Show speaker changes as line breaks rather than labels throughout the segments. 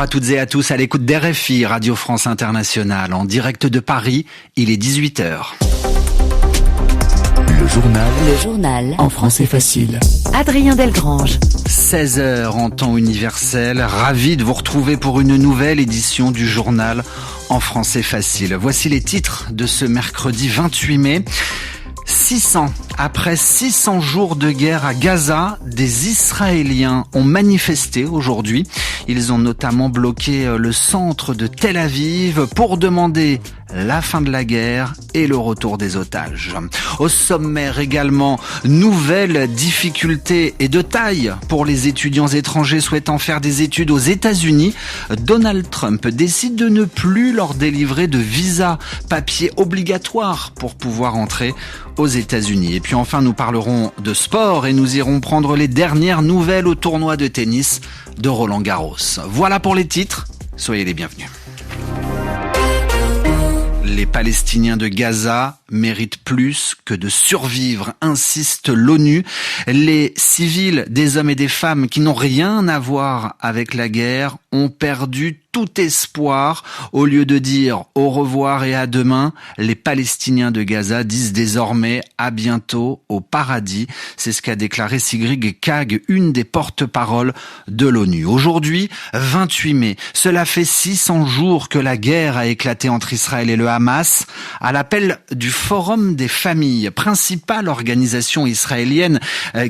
à toutes et à tous à l'écoute d'RFI, Radio France Internationale, en direct de Paris, il est 18h.
Le journal en français facile. Adrien Delgrange.
16h en temps universel, ravi de vous retrouver pour une nouvelle édition du journal en français facile. Voici les titres de ce mercredi 28 mai. 600. Après 600 jours de guerre à Gaza, des Israéliens ont manifesté aujourd'hui. Ils ont notamment bloqué le centre de Tel Aviv pour demander la fin de la guerre et le retour des otages. Au sommaire également, nouvelles difficultés et de taille pour les étudiants étrangers souhaitant faire des études aux États-Unis. Donald Trump décide de ne plus leur délivrer de visa, papier obligatoire pour pouvoir entrer aux États-Unis. Et puis enfin, nous parlerons de sport et nous irons prendre les dernières nouvelles au tournoi de tennis de Roland-Garros. Voilà pour les titres, soyez les bienvenus. Les Palestiniens de Gaza méritent plus que de survivre, insiste l'ONU. Les civils, des hommes et des femmes qui n'ont rien à voir avec la guerre, ont perdu tout espoir. Au lieu de dire au revoir et à demain, les Palestiniens de Gaza disent désormais à bientôt au paradis. C'est ce qu'a déclaré Sigrid Kaag, une des porte-paroles de l'ONU. Aujourd'hui, 28 mai, cela fait 600 jours que la guerre a éclaté entre Israël et le Hamas. À l'appel du Forum des familles, principale organisation israélienne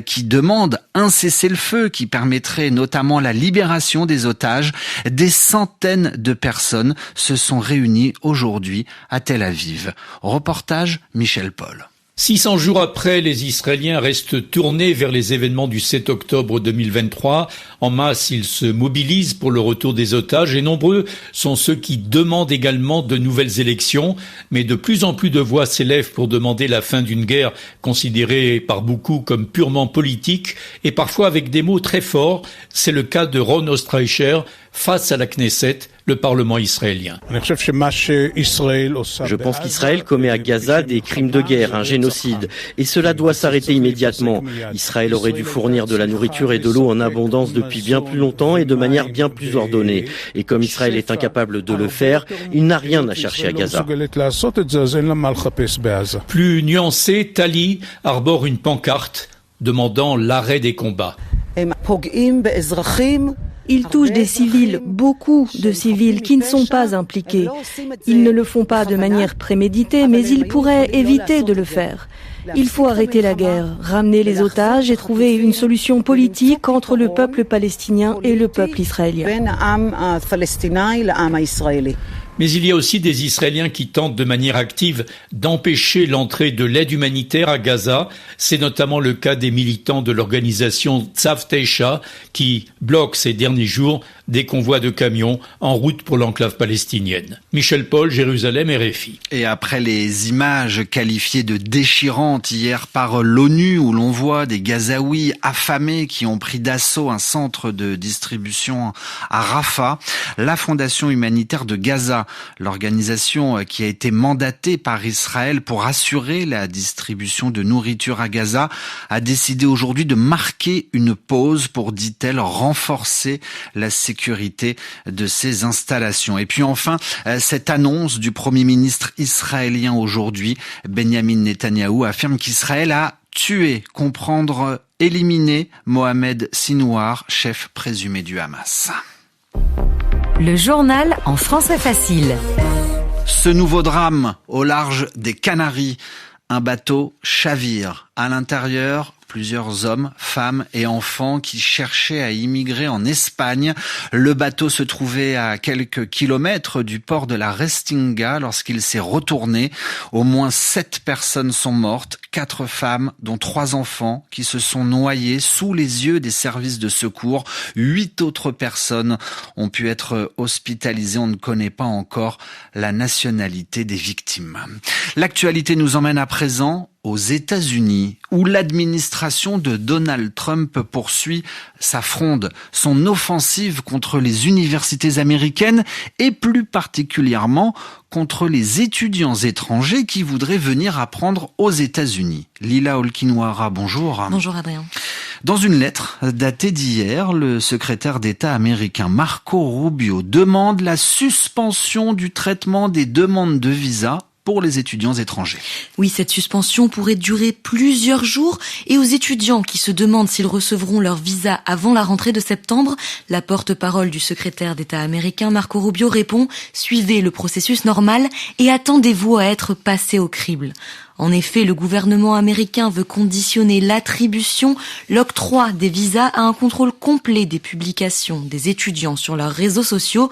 qui demande un cessez-le-feu qui permettrait notamment la libération des otages, des centaines de personnes se sont réunies aujourd'hui à Tel Aviv. Reportage Michel Paul.
600 jours après, les Israéliens restent tournés vers les événements du 7 octobre 2023. En masse, ils se mobilisent pour le retour des otages et nombreux sont ceux qui demandent également de nouvelles élections. Mais de plus en plus de voix s'élèvent pour demander la fin d'une guerre considérée par beaucoup comme purement politique et parfois avec des mots très forts. C'est le cas de Ron Ostreicher face à la Knesset, le Parlement israélien.
Je pense qu'Israël commet à Gaza des crimes de guerre, un génocide, et cela doit s'arrêter immédiatement. Israël aurait dû fournir de la nourriture et de l'eau en abondance depuis bien plus longtemps et de manière bien plus ordonnée. Et comme Israël est incapable de le faire, il n'a rien à chercher à Gaza.
Plus nuancé, Tali arbore une pancarte demandant l'arrêt des combats.
Ils touchent des civils, beaucoup de civils qui ne sont pas impliqués. Ils ne le font pas de manière préméditée, mais ils pourraient éviter de le faire. Il faut arrêter la guerre, ramener les otages et trouver une solution politique entre le peuple palestinien et le peuple israélien.
Mais il y a aussi des Israéliens qui tentent de manière active d'empêcher l'entrée de l'aide humanitaire à Gaza. C'est notamment le cas des militants de l'organisation Tzav Teisha qui bloquent ces derniers jours des convois de camions en route pour l'enclave palestinienne. Michel Paul, Jérusalem, RFI.
Et après les images qualifiées de déchirantes hier par l'ONU où l'on voit des Gazaouis affamés qui ont pris d'assaut un centre de distribution à Rafah, la Fondation humanitaire de Gaza, l'organisation qui a été mandatée par Israël pour assurer la distribution de nourriture à Gaza, a décidé aujourd'hui de marquer une pause pour, dit-elle, renforcer la sécurité de ces installations. Et puis enfin, cette annonce du Premier ministre israélien aujourd'hui, Benjamin Netanyahou, affirme qu'Israël a tué, comprendre, éliminé Mohamed Sinouar, chef présumé du Hamas.
Le journal en français facile.
Ce nouveau drame au large des Canaries, un bateau chavire. À l'intérieur, plusieurs hommes, femmes et enfants qui cherchaient à immigrer en Espagne. Le bateau se trouvait à quelques kilomètres du port de la Restinga lorsqu'il s'est retourné. Au moins 7 personnes sont mortes, 4 femmes, dont 3 enfants, qui se sont noyés sous les yeux des services de secours. 8 autres personnes ont pu être hospitalisées. On ne connaît pas encore la nationalité des victimes. L'actualité nous emmène à présent aux États-Unis, où l'administration de Donald Trump poursuit sa fronde, son offensive contre les universités américaines et plus particulièrement contre les étudiants étrangers qui voudraient venir apprendre aux États-Unis. Lila Olkinwara, bonjour.
Bonjour Adrien.
Dans une lettre datée d'hier, le secrétaire d'État américain Marco Rubio demande la suspension du traitement des demandes de visa pour les étudiants étrangers.
Oui, cette suspension pourrait durer plusieurs jours et aux étudiants qui se demandent s'ils recevront leur visa avant la rentrée de septembre, la porte-parole du secrétaire d'État américain Marco Rubio répond « Suivez le processus normal et attendez-vous à être passé au crible ». En effet, le gouvernement américain veut conditionner l'attribution, l'octroi des visas à un contrôle complet des publications des étudiants sur leurs réseaux sociaux.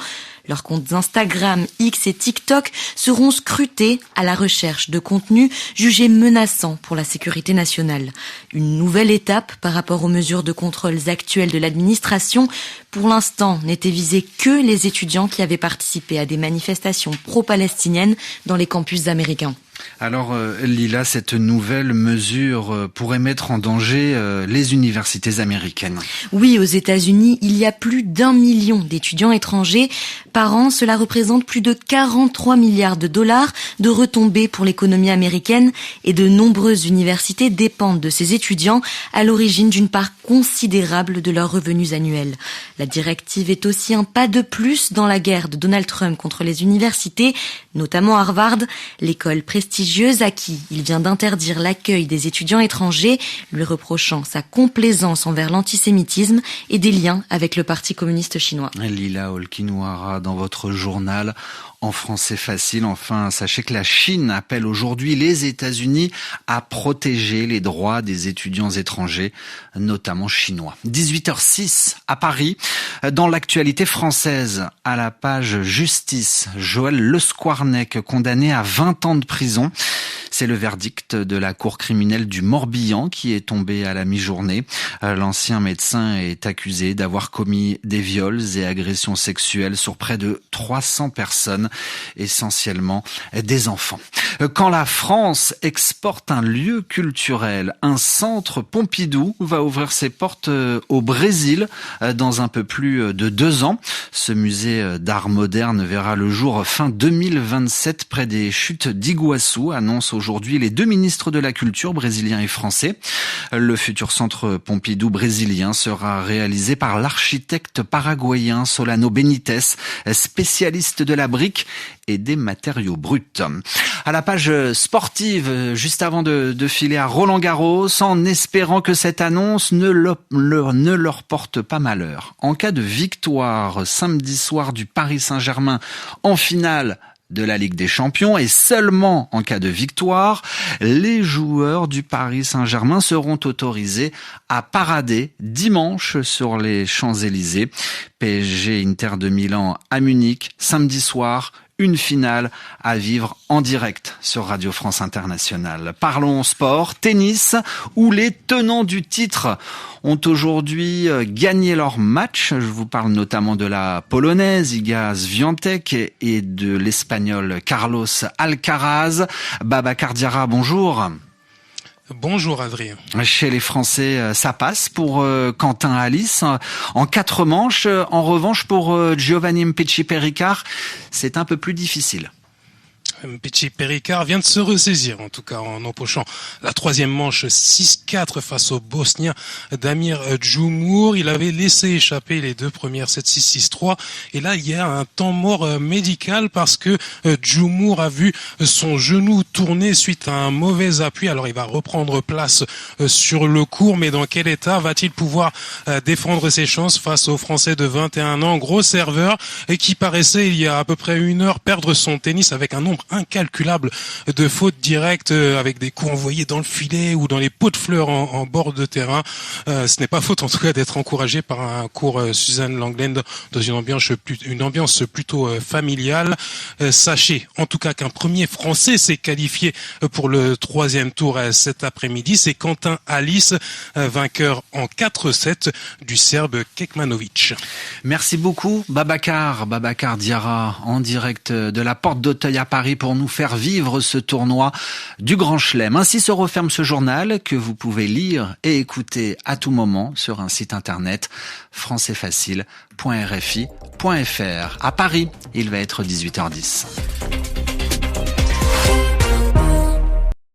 Leurs comptes Instagram, X et TikTok seront scrutés à la recherche de contenus jugés menaçants pour la sécurité nationale. Une nouvelle étape par rapport aux mesures de contrôle actuelles de l'administration. Pour l'instant, n'étaient visés que les étudiants qui avaient participé à des manifestations pro-palestiniennes dans les campus américains.
Alors Lila, cette nouvelle mesure pourrait mettre en danger les universités américaines.
Oui, aux États-Unis, il y a plus d'1 million d'étudiants étrangers. Par an, cela représente plus de 43 milliards de dollars de retombées pour l'économie américaine et de nombreuses universités dépendent de ces étudiants à l'origine d'une part considérable de leurs revenus annuels. La directive est aussi un pas de plus dans la guerre de Donald Trump contre les universités, notamment Harvard, l'école prestigieuse à qui il vient d'interdire l'accueil des étudiants étrangers, lui reprochant sa complaisance envers l'antisémitisme et des liens avec le Parti communiste chinois.
Lila Olkinouara, dans votre journal En français facile, enfin, sachez que la Chine appelle aujourd'hui les États-Unis à protéger les droits des étudiants étrangers, notamment chinois. 18h06 à Paris. Dans l'actualité française, à la page justice, Joël Le Squarnec, condamné à 20 ans de prison. C'est le verdict de la cour criminelle du Morbihan qui est tombé à la mi-journée. L'ancien médecin est accusé d'avoir commis des viols et agressions sexuelles sur près de 300 personnes, essentiellement des enfants. Quand la France exporte un lieu culturel, un centre Pompidou va ouvrir ses portes au Brésil dans un peu plus de 2 ans. Ce musée d'art moderne verra le jour fin 2027 près des chutes d'Iguassou, annonce aujourd'hui les 2 ministres de la Culture, brésiliens et français. Le futur centre Pompidou brésilien sera réalisé par l'architecte paraguayen Solano Benitez, spécialiste de la brique et des matériaux bruts. À la page sportive, juste avant de filer à Roland-Garros, en espérant que cette annonce ne leur porte pas malheur. En cas de victoire samedi soir du Paris Saint-Germain en finale de la Ligue des Champions et seulement en cas de victoire, les joueurs du Paris Saint-Germain seront autorisés à parader dimanche sur les Champs-Élysées. PSG Inter de Milan à Munich, samedi soir, une finale à vivre en direct sur Radio France Internationale. Parlons sport, tennis, où les tenants du titre ont aujourd'hui gagné leur match. Je vous parle notamment de la Polonaise Iga Świątek et de l'Espagnol Carlos Alcaraz. Babacar Diarra, bonjour.
Bonjour Adrien.
Chez les Français, ça passe pour Quentin Halys en 4 manches. En revanche, pour Giovanni Mpetshi-Perricard, c'est un peu plus difficile.
Mpetshi-Perricard vient de se ressaisir, en tout cas en empochant la 3e manche 6-4 face au Bosnien Damir Džumhur. Il avait laissé échapper les 2 premières 7-6, 6-3. Et là, il y a un temps mort médical parce que Džumhur a vu son genou tourner suite à un mauvais appui. Alors, il va reprendre place sur le court, mais dans quel état va-t-il pouvoir défendre ses chances face au Français de 21 ans, gros serveur, et qui paraissait il y a à peu près 1 heure perdre son tennis avec un nombre incalculable de fautes directes avec des coups envoyés dans le filet ou dans les pots de fleurs en bord de terrain. Ce n'est pas faute en tout cas d'être encouragé par un cours Suzanne Langlaine dans une ambiance plutôt familiale. Sachez en tout cas qu'un premier Français s'est qualifié pour le 3e tour cet après-midi. C'est Quentin Halys, vainqueur en 4-7 du Serbe Kekmanovic.
Merci beaucoup Babacar Diarra en direct de la Porte d'Auteuil à Paris pour nous faire vivre ce tournoi du Grand Chelem. Ainsi se referme ce journal que vous pouvez lire et écouter à tout moment sur un site internet françaisfacile.rfi.fr. À Paris, il va être 18h10.